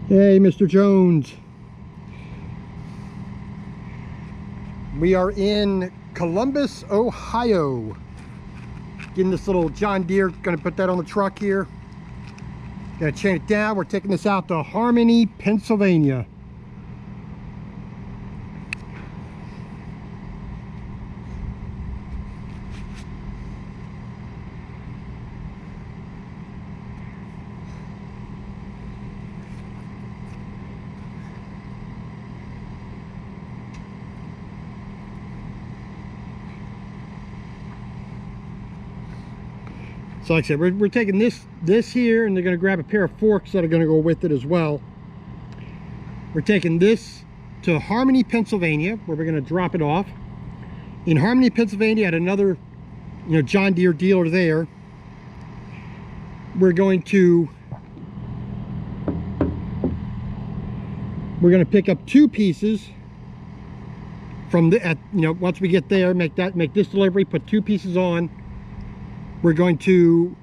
Hey, Mr. Jones. We are in Columbus, Ohio. Getting this little John Deere, gonna put that on the truck here. Gonna chain it down. We're taking this out to Harmony, Pennsylvania. So like I said, we're taking this here, and they're going to grab a pair of forks that are going to go with it as well. We're taking this to Harmony, Pennsylvania, where we're going to drop it off. In Harmony, Pennsylvania, at another, John Deere dealer there, we're going to pick up two pieces from the once we get there, make this delivery, put two pieces on. We're going to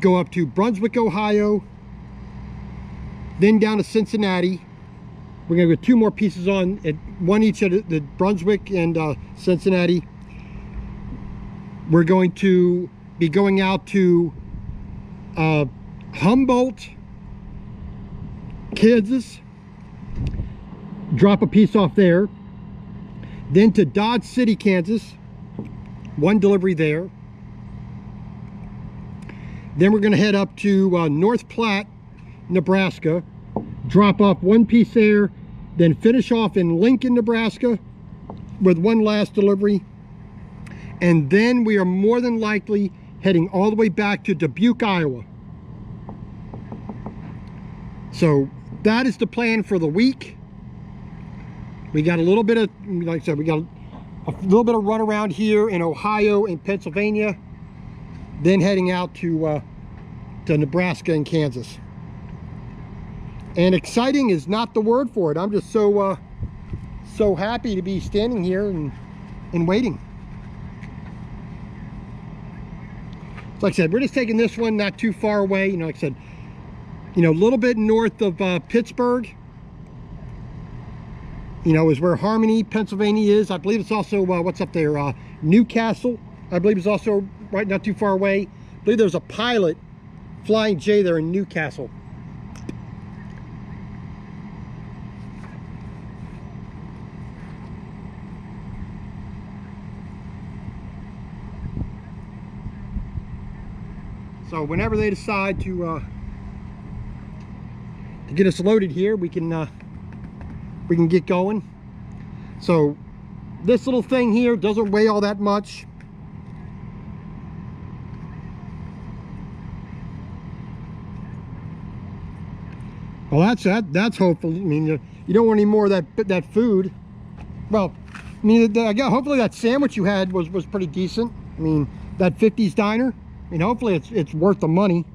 go up to Brunswick, Ohio, then down to Cincinnati. We're going to get two more pieces on, at one each at the Brunswick and Cincinnati. We're going to be going out to Humboldt, Kansas, drop a piece off there, then to Dodge City, Kansas, one delivery there. Then we're going to head up to North Platte, Nebraska, drop off one piece there, then finish off in Lincoln, Nebraska with one last delivery. And then we are more than likely heading all the way back to Dubuque, Iowa. So that is the plan for the week. We got a little bit of, like I said, we got a little bit of run around here in Ohio and Pennsylvania, then heading out to Nebraska and Kansas. And exciting is not the word for it. I'm just so happy to be standing here and waiting. So like I said, we're just taking this one not too far away. Like I said, a little bit north of Pittsburgh, is where Harmony, Pennsylvania is. I believe it's also, what's up there? Newcastle, I believe, is also right not too far away. I believe there's a Pilot Flying J there in Newcastle. So whenever they decide to get us loaded here, we can get going. So this little thing here doesn't weigh all that much. Well, that's hopeful. I mean, you don't want any more of that food. Well, I mean, hopefully that sandwich you had was pretty decent. I mean, that 50s diner. I mean, hopefully it's worth the money.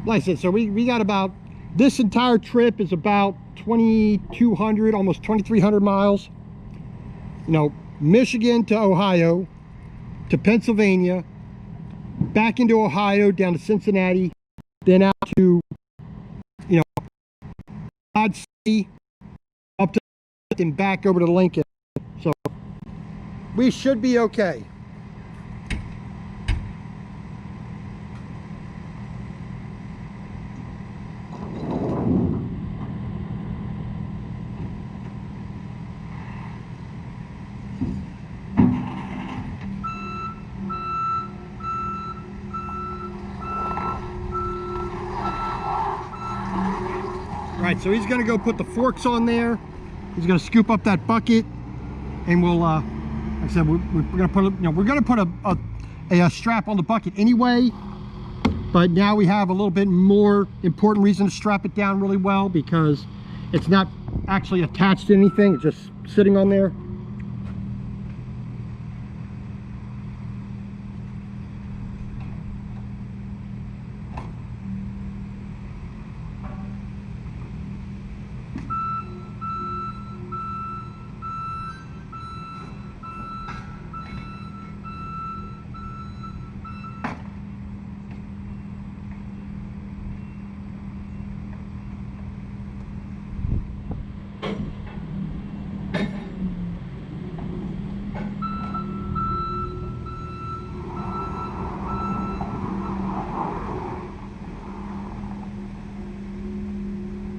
Like I said, so we got about, this entire trip is about 2,200, almost 2,300 miles. Michigan to Ohio, to Pennsylvania, back into Ohio, down to Cincinnati, then out to, Dodge City, up to, and back over to Lincoln. So we should be okay. Right, so he's going to go put the forks on there. He's going to scoop up that bucket, and we'll, like I said, we're going to put, we're going to put a strap on the bucket anyway. But now we have a little bit more important reason to strap it down really well, because it's not actually attached to anything. It's just sitting on there.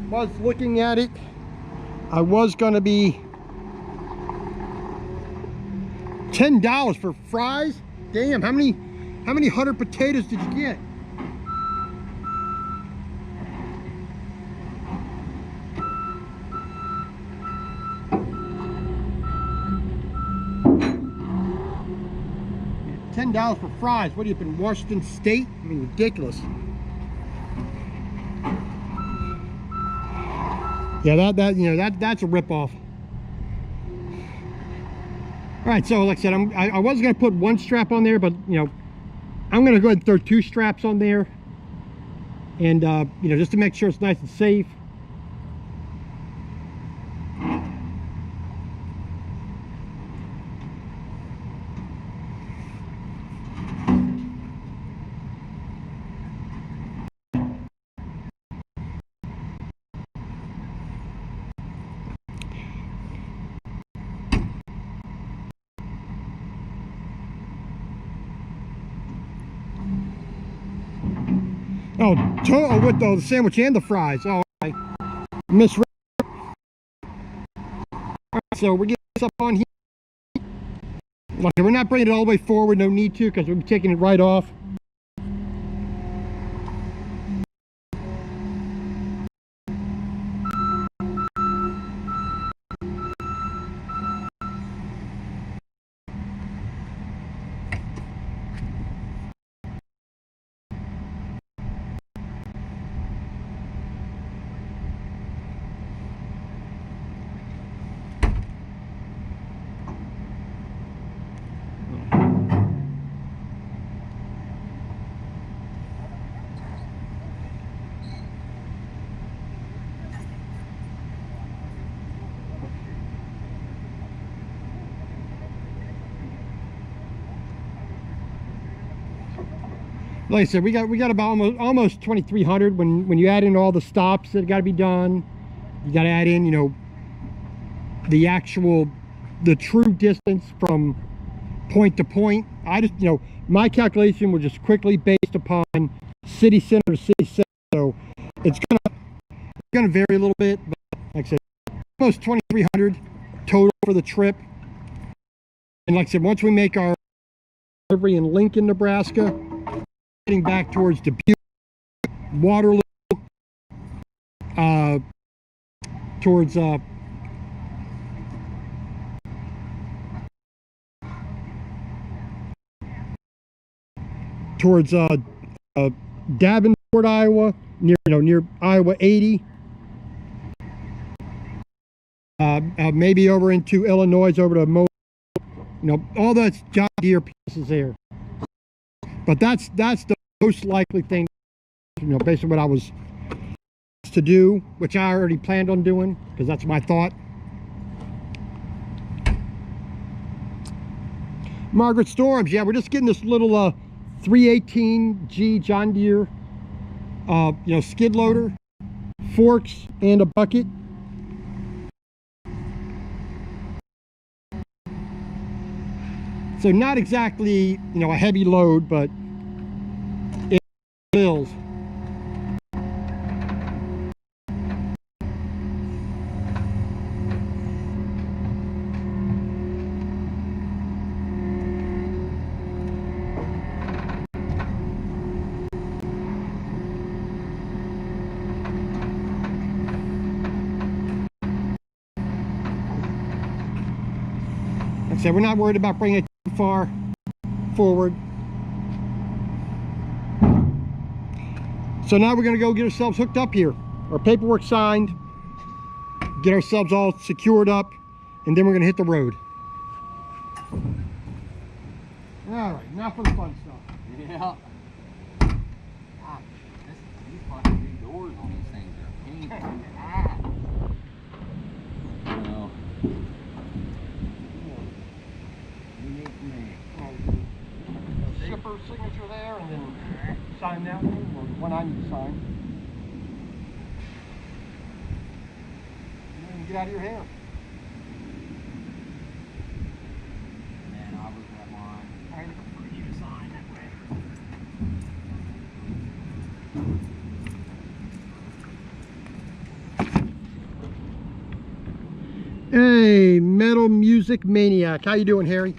was looking at it, I was gonna be $10 for fries. Damn, how many 100 potatoes did you get? $10 for fries. What, are you up in Washington State? I mean, ridiculous. Yeah, that's a ripoff. All right, so like I said, I was gonna put one strap on there, but I'm gonna go ahead and throw 2 straps on there, and just to make sure it's nice and safe. Oh, with the sandwich and the fries. Oh, I misread. Alright, so we're getting this up on here. Like, we're not bringing it all the way forward, no need to, because we're taking it right off. Like I said, we got about almost 2,300 when you add in all the stops that got to be done. You got to add in, the true distance from point to point. I just, my calculation was just quickly based upon city center to city center, so it's gonna vary a little bit, but like I said, almost 2,300 total for the trip. And like I said, once we make our delivery in Lincoln, Nebraska, heading back towards Dubuque, Waterloo, towards Davenport, Iowa, near Iowa 80. Maybe over into Illinois, over to all that's John Deere places there. But that's the most likely thing, based on what I was to do, which I already planned on doing, because that's my thought. Margaret Storms, yeah, we're just getting this little 318G John Deere skid loader, forks, and a bucket. So not exactly a heavy load, but it fills. Like I said, we're not worried about bringing it too far forward. So now we're going to go get ourselves hooked up here. Our paperwork signed, get ourselves all secured up, and then we're going to hit the road. All right, now for the fun stuff. Yeah. God, these fucking big doors on these things are painful. Well, Shipper signature there, and then sign that one, or one I need to sign. And then get out of your hair. and then I'll look at mine. I prefer you to sign that way. Music Maniac. How you doing, Harry?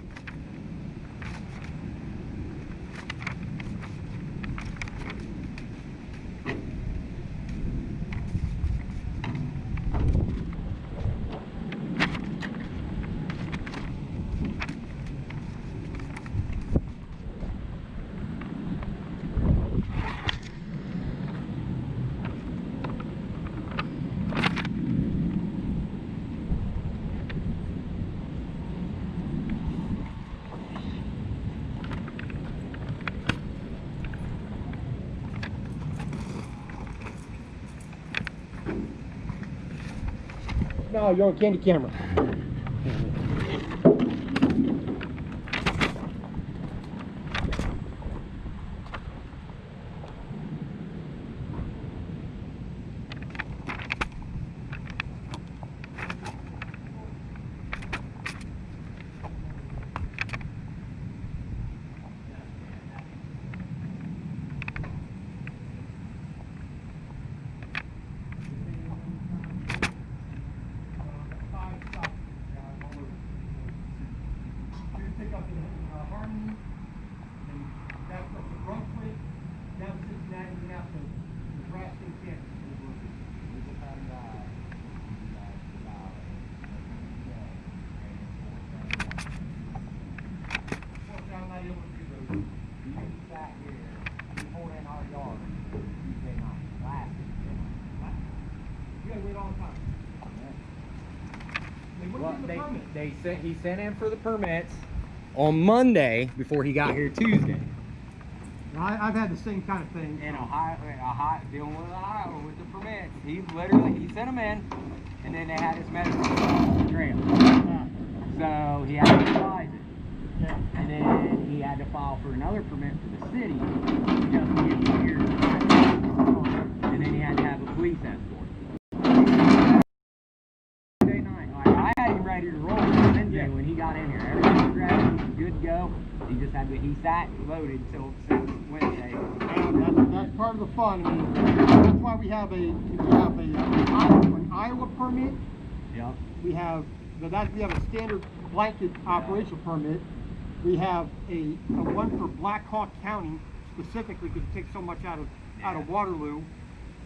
No, you're on candy camera. Well, he sent in for the permits on Monday before he got here Tuesday. I've had the same kind of thing. And dealing with Ohio with the permits. He sent them in, and then they had his medical trail. So he had to revise it. Yeah. And then he had to file for another permit for the city just to get here. And then he had to have a police escort. Tuesday night, I had him ready to roll Wednesday when he got in here. Everything was ready, he was good to go. He just had to, he sat loaded until Wednesday. That's part of the fun. I mean, that's why we have an Iowa permit. Yep. We have a standard blanket operational permit. We have a one for Black Hawk County specifically because it takes so much out of Waterloo.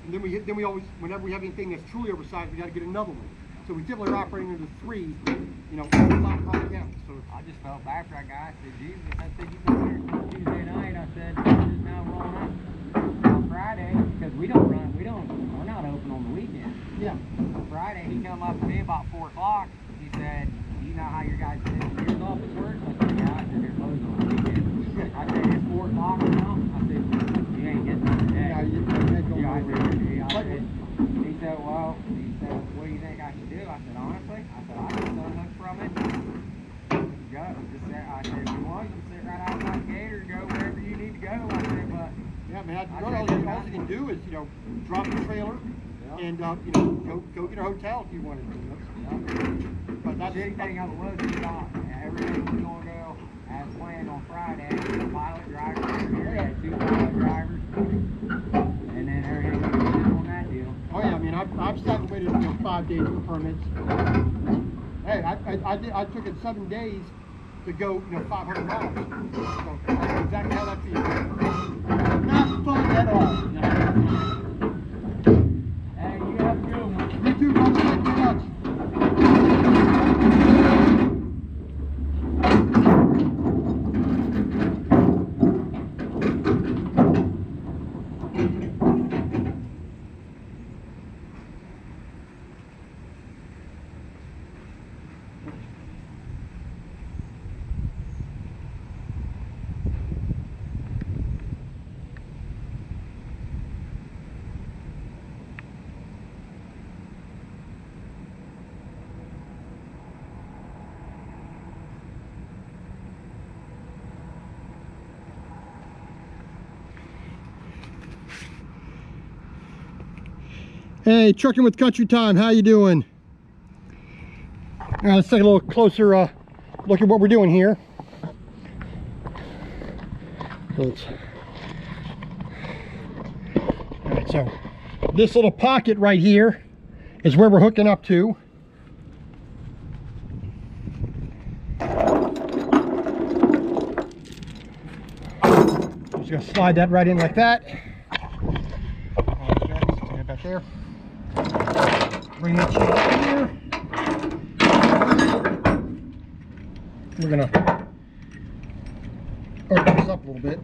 And then we always, whenever we have anything that's truly oversized, we got to get another one. So we typically are operating under 3, all Black Hawk County. So I just felt bad for that guy. I said, Jesus, I said, you got here Tuesday night. I said, you're just now rolling up on Friday because we're not open on the weekend. yeah. Friday, he come up to me about 4 o'clock. He said, you know how your guys' engineer's office works? I said, yeah. I said, they're closed on the weekend. I said, it's 4 o'clock now. I said, you ain't getting up today. Yeah, you can't go Yeah, nowhere. he said, well, what do you think I should do? I said, honestly, I can still look from it. Go. I said, if you want, you can sit right outside the gate or go wherever you need to go. I said, but Yeah, man. All you can do is, drop the trailer and, go get a hotel if you wanted to. But that's the shitty thing of it was, he thought everything was going to go as planned on Friday. The pilot driver, we had 2 pilot drivers, and then everything was good on that deal. Oh yeah, I mean, I've sat and waited 5 days for permits. Hey, I took it 7 days to go 500 miles. So that's exactly how that feels. Not fun at all. Hey, you have a good one. You too, brother. Thank you much. Hey, Trucking with Country Time, how you doing? All right, let's take a little closer look at what we're doing here. All right, so this little pocket right here is where we're hooking up to. just going to slide that right in like that. Stand it back there. Bring that chain up here. We're going to open this up a little bit.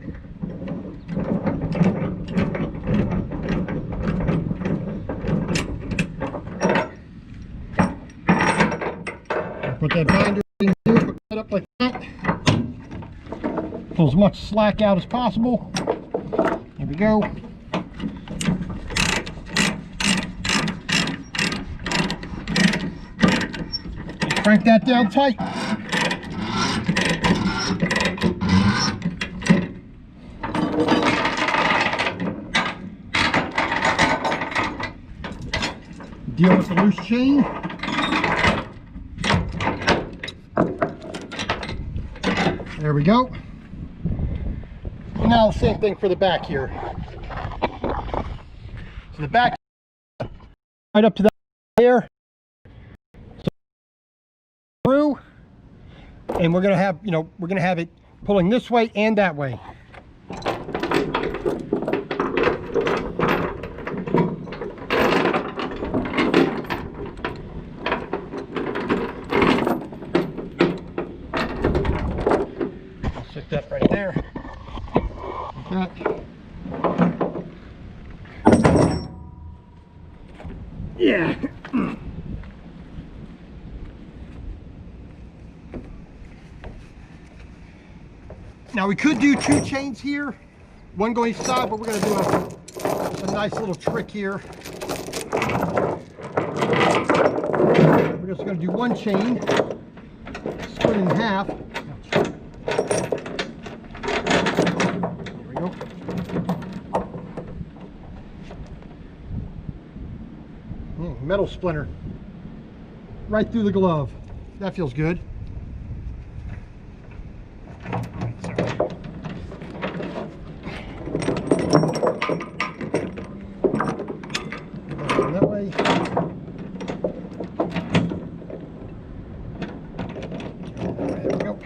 Put that binder in here, put that up like that. Pull as much slack out as possible. There we go. Crank that down tight. Deal with the loose chain. There we go. Now the same thing for the back here. So the back right up to that there. So through, and we're gonna have, we're gonna have it pulling this way and that way. Stick that right there. Like that. Yeah. Now we could do 2 chains here, one going each side, but we're going to do a nice little trick here. We're just going to do 1 chain, split it in half. Metal splinter right through the glove. That feels good. That way. There we go.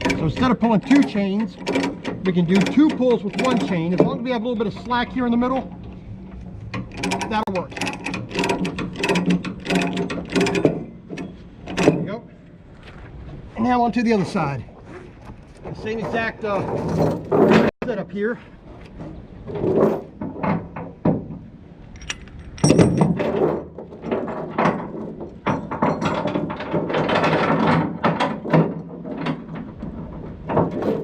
So instead of pulling 2 chains, we can do 2 pulls with 1 chain. As long as we have a little bit of slack here in the middle, that'll work. There we go. And now on to the other side. The same exact setup here.